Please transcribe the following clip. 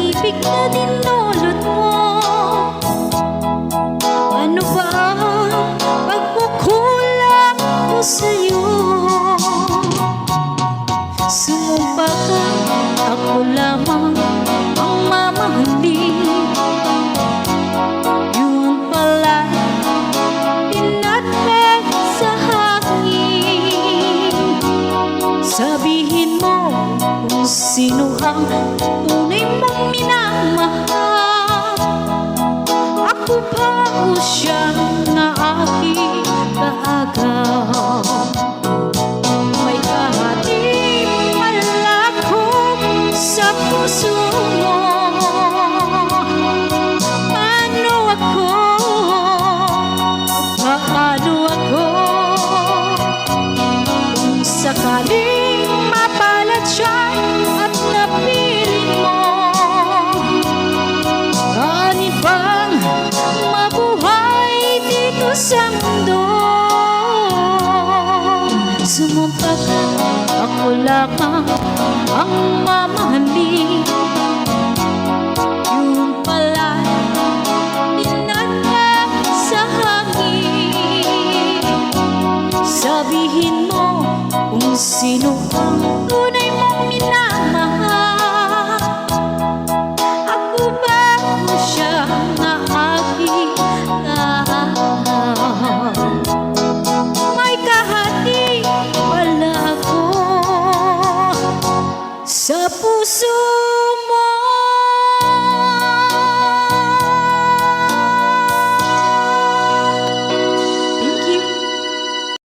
pag-ibig na dinulot mo. Ano ba ang pagkukulang ko sa'yo? Sumumpa ka, ako lamang ang mamahalin. Yun pala, pinatpeg sa hangin. Sabihin mo kung sino ang tunay mong minamahal. Ako pa o siyang na aking kaagaw. May kahati pala ko sa puso mo. Paano ako? Paano ako? Kung sakaling mapalat siya at napiling mo, kanin bang mabuhay dito sa mundo? Sumumpa ka, ako lamang ang mamahalin. Yun pala, dinagdag sa hangin. Sabihin mo kung sino ang tunay mong minamahal. Ako ba o siya na aking kaagaw? May kahati pala ako sa puso.